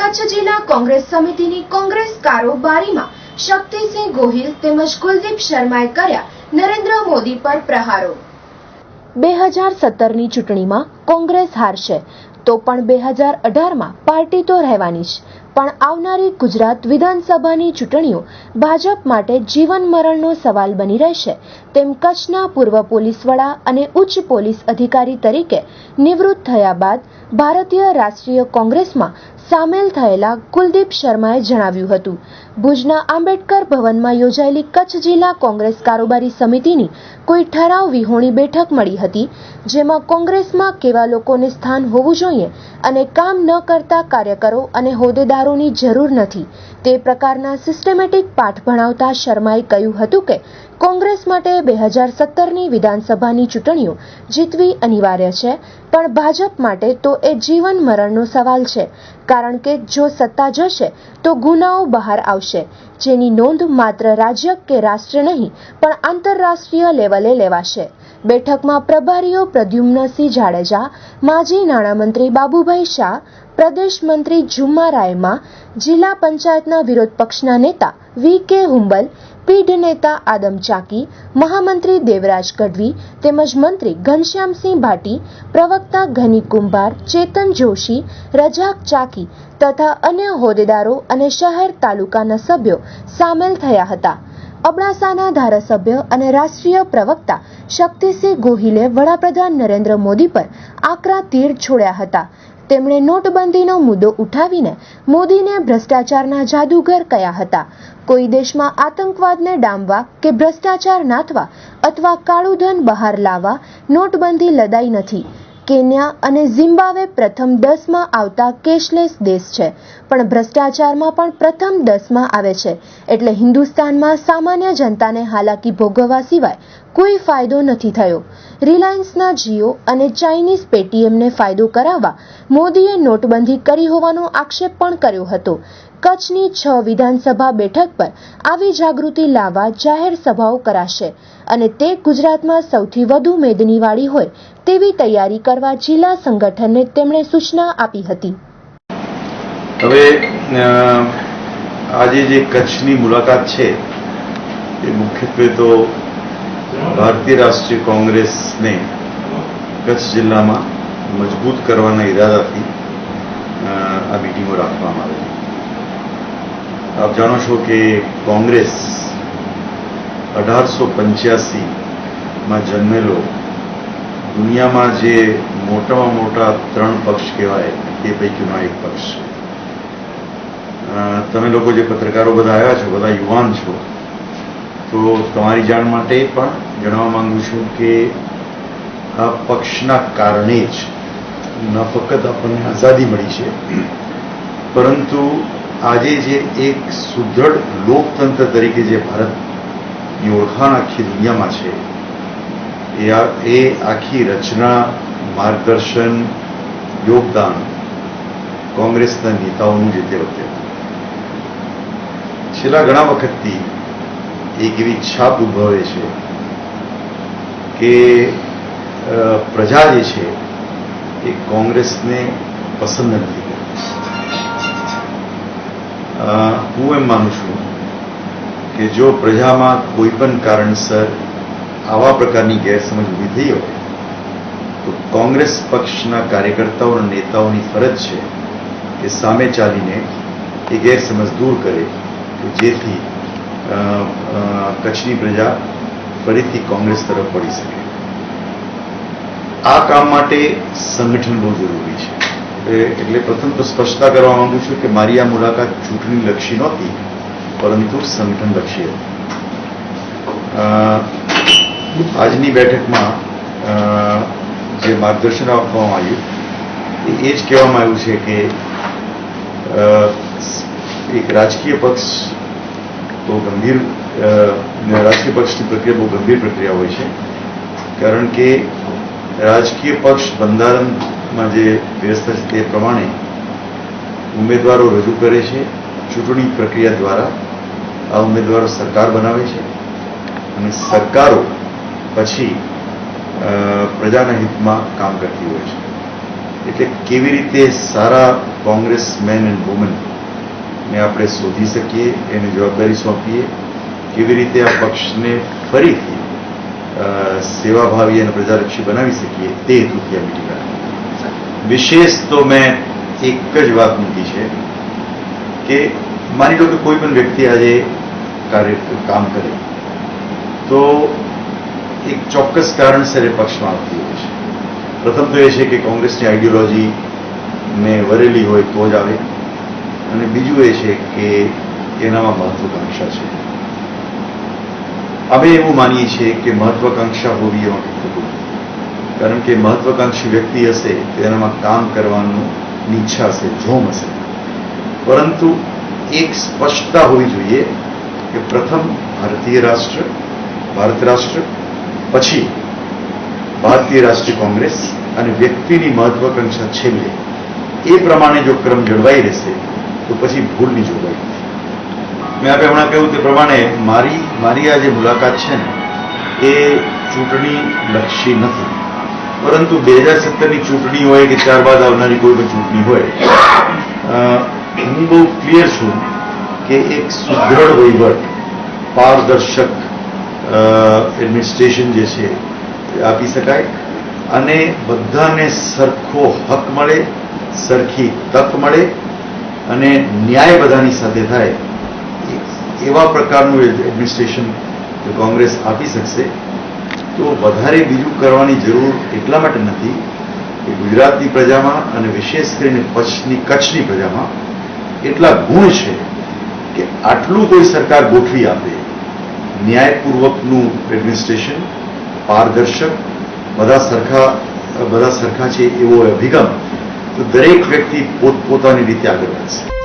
કચ્છ જિલ્લા કોંગ્રેસ સમિતિની કોંગ્રેસ કારોબારીમાં શક્તિસિંહ ગોહિલ તેમજ કુલદીપ શર્માએ કર્યા નરેન્દ્ર મોદી પર પ્રહારો। 2017ની ચૂંટણીમાં કોંગ્રેસ હારશે તો પણ 2018માં પાર્ટી તો રહેવાની જ, પણ આવનારી ગુજરાત વિધાનસભાની ચૂંટણીઓ ભાજપ માટે જીવન મરણનો સવાલ બની રહેશે તેમ કચ્છના પૂર્વ પોલીસ વડા અને ઉચ્ચ પોલીસ અધિકારી તરીકે નિવૃત્ત થયા બાદ ભારતીય રાષ્ટ્રીય કોંગ્રેસમાં સામેલ થયેલા કુલદીપ શર્માએ જણાવ્યું હતું। ભુજના આંબેડકર ભવનમાં યોજાયેલી કચ્છ જિલ્લા કોંગ્રેસ કારોબારી સમિતિની કોઈ ઠરાવ વિહોણી બેઠક મળી હતી, જેમાં કોંગ્રેસમાં કેવા લોકોને સ્થાન હોવું જોઈએ અને કામ ન કરતા કાર્યકરો અને હોદ્દેદારોની જરૂર નથી તે પ્રકારના સિસ્ટમેટિક પાઠ ભણાવતા શર્માએ કહ્યું હતું કે કોંગ્રેસ માટે 2017ની વિધાનસભાની ચૂંટણીઓ જીતવી અનિવાર્ય છે, પણ ભાજપ માટે તો એ જીવન મરણનો સવાલ છે, કારણ કે જો સત્તા જશે તો ગુનાઓ બહાર આવશે, જેની નોંધ માત્ર રાજ્ય કે રાષ્ટ્ર નહીં પણ આંતરરાષ્ટ્રીય લેવલે લેવાશે। બેઠકમાં પ્રભારીઓ પ્રદ્યુમ્નસિંહ જાડેજા, માજી નાણામંત્રી બાબુભાઈ શાહ, પ્રદેશ મંત્રી જુમ્મા રાયમા, જિલ્લા પંચાયતના વિરોધ પક્ષના નેતા વી.કે. હુંબલ, પીઢ નેતા આદમ ચાકી, મહામંત્રી દેવરાજ ગઢવી તેમજ મંત્રી ઘનશ્યામસિંહ ભાટી, પ્રવક્તા ઘની કુંભાર, ચેતન જોશી, રજાક ચાકી તથા અન્ય હોદ્દેદારો અને શહેર તાલુકાના સભ્યો સામેલ થયા હતા। અબડાસાના ધારાસભ્ય અને રાષ્ટ્રીય પ્રવક્તા શક્તિસિંહ ગોહિલે વડાપ્રધાન નરેન્દ્ર મોદી પર આકરા તીર છોડ્યા હતા। તેમણે નોટબંધીનો મુદ્દો ઉઠાવીને મોદીને ભ્રષ્ટાચારના જાદુગર કહ્યા હતા। કોઈ દેશમાં આતંકવાદને ડામવા કે ભ્રષ્ટાચાર નાથવા અથવા કાળું ધન બહાર લાવવા નોટબંધી લદાઈ નથી। કેન્યા અને ઝિમ્બાબ્વે પ્રથમ 10માં આવતા કેશલેસ દેશ છે, પણ ભ્રષ્ટાચારમાં પણ પ્રથમ 10માં આવે છે, એટલે હિન્દુસ્તાનમાં સામાન્ય જનતાને હાલાકી ભોગવવા સિવાય કોઈ ફાયદો નથી થયો। રિલાયન્સના જીઓ અને ચાઇનીઝ પેટીએમને ફાયદો કરાવવા મોદીએ નોટબંધી કરી હોવાનો આક્ષેપ પણ કર્યો હતો। કચ્છની 6 વિધાનસભા બેઠક પર આવી જાગૃતિ લાવવા જાહેર સભાઓ કરાશે અને તે ગુજરાતમાં સૌથી વધુ મેદનીવાળી હોય તેવી તૈયારી કરવા જિલ્લા સંગઠનને તેમણે સૂચના આપી હતી। હવે આજે જે કચ્છની મુલાકાત છે એ મુખ્યત્વે તો ભારતીય રાષ્ટ્રીય કોંગ્રેસને કચ્છ જિલ્લામાં મજબૂત કરવાના ઈરાદાથી આ મિટિંગો રાખવામાં આવી। આપ જાણો છો કે કોંગ્રેસ 1885માં જન્મેલો દુનિયામાં જે મોટામાં મોટા 3 પક્ષ કહેવાય એ પૈકીનો એક પક્ષ છે। તમે લોકો જે પત્રકારો બધા આવ્યા છો, બધા યુવાન છો, તો તમારી જાણ માટે પણ જણાવવા માંગુ છું કે આ પક્ષના કારણે જ ન ફક્ત આપણને આઝાદી મળી છે, પરંતુ આજે જે એક સુદૃઢ લોકતંત્ર તરીકે જે ભારતની ઓળખાણ આખી દુનિયામાં છે એ આખી રચના, માર્ગદર્શન, યોગદાન કોંગ્રેસના નેતાઓનું જે તે વખતે છેલ્લા ઘણા વખતથી એક એવી છાપ ઉદ્ભવે છે કે પ્રજા જે છે એ કોંગ્રેસને પસંદ નથી કરતી। હું એમ માનું છું કે જો પ્રજામાં કોઈ પણ કારણસર આવા પ્રકારની ગેરસમજ ઊભી થઈ હોય તો કોંગ્રેસ પક્ષના કાર્યકર્તાઓ અને નેતાઓની ફરજ છે કે સામે ચાલીને એ ગેરસમજ દૂર કરે કે જેથી કચ્છની પ્રજા ફરીથી કોંગ્રેસ તરફ વળી શકે। આ કામ માટે સંગઠન બહુ જરૂરી છે। એટલે પ્રથમ તો સ્પષ્ટતા કરવા માંગુ છું કે મારી આ મુલાકાત ચૂંટણી લક્ષી નહોતી, પરંતુ સંગઠન લક્ષી હતી। આજની બેઠકમાં જે માર્ગદર્શન આપવામાં આવ્યું એ જ કહેવામાં આવ્યું છે કે એક રાજકીય પક્ષ બહુ ગંભીર રાજકીય પક્ષની પ્રક્રિયા બહુ ગંભીર પ્રક્રિયા હોય છે, કારણ કે રાજકીય પક્ષ બંધારણમાં જે વ્યવસ્થા છે તે પ્રમાણે ઉમેદવારો રજૂ કરે છે, ચૂંટણી પ્રક્રિયા દ્વારા આ ઉમેદવારો સરકાર બનાવે છે અને સરકારો પછી પ્રજાના હિતમાં કામ કરતી હોય છે। એટલે કેવી રીતે સારા કોંગ્રેસમેન એન્ડ વુમન ને આપણે શોધી શકીએ, એને જવાબદારી સોંપીએ, કેવી રીતે આ પક્ષને ફરીથી સેવાભાવી અને પ્રજાલક્ષી બનાવી શકીએ, તે હેતુથી આ મિટિંગ રાખી. વિશેષ તો મેં એક જ વાત મૂકી છે કે માની લો કે કોઈ પણ વ્યક્તિ આજે કામ કરે તો એક ચોક્કસ કારણસર એ પક્ષમાં આવતી હોય છે. પ્રથમ તો એ છે કે કોંગ્રેસની આઈડિયોલોજી ને વરેલી હોય તો જ આવે, અને બીજું એ છે કે એનામાં મહત્વાકાંક્ષા છે. અમે એવું માનીએ છીએ કે મહત્વાકાંક્ષા હોવી એમાં ખોટું, કારણ કે મહત્વાકાંક્ષી વ્યક્તિ હશે તો એનામાં કામ કરવાનું ઈચ્છા હશે, જોમ હશે, પરંતુ એક સ્પષ્ટતા હોવી જોઈએ કે પ્રથમ ભારત રાષ્ટ્ર, પછી ભારતીય રાષ્ટ્રીય કોંગ્રેસ અને વ્યક્તિની મહત્વાકાંક્ષા છેલ્લે, એ પ્રમાણે જો ક્રમ જળવાઈ રહેશે તો પછી ભૂલની જોગવાઈ નથી. મેં આપણે હમણાં કહ્યું તે પ્રમાણે મારી આ જે મુલાકાત છે ને એ ચૂંટણી લક્ષી નથી, પરંતુ 2017ની ચૂંટણી હોય કે ત્યારબાદ આવનારી કોઈ પણ ચૂંટણી હોય, હું બહુ ક્લિયર છું કે એક સુદૃઢ વહીવટ, પારદર્શક એડમિનિસ્ટ્રેશન જે છે એ આપી શકાય અને બધાને સરખો હક મળે, સરખી તક મળે અને ન્યાય બધાની સાથે થાય, એવા પ્રકારનું એડમિનિસ્ટ્રેશન જો કોંગ્રેસ આપી શકશે તો વધારે બીજું કરવાની જરૂર એટલા માટે નથી કે ગુજરાતની પ્રજામાં અને વિશેષ કરીને કચ્છની પ્રજામાં એટલા ગુણ છે કે આટલું કોઈ સરકાર ગોઠવી આપે, ન્યાયપૂર્વકનું એડમિનિસ્ટ્રેશન, પારદર્શક, બધા સરખા છે એવો અભિગમ, તો દરેક વ્યક્તિ પોતપોતાની રીતે આગળ વધશે.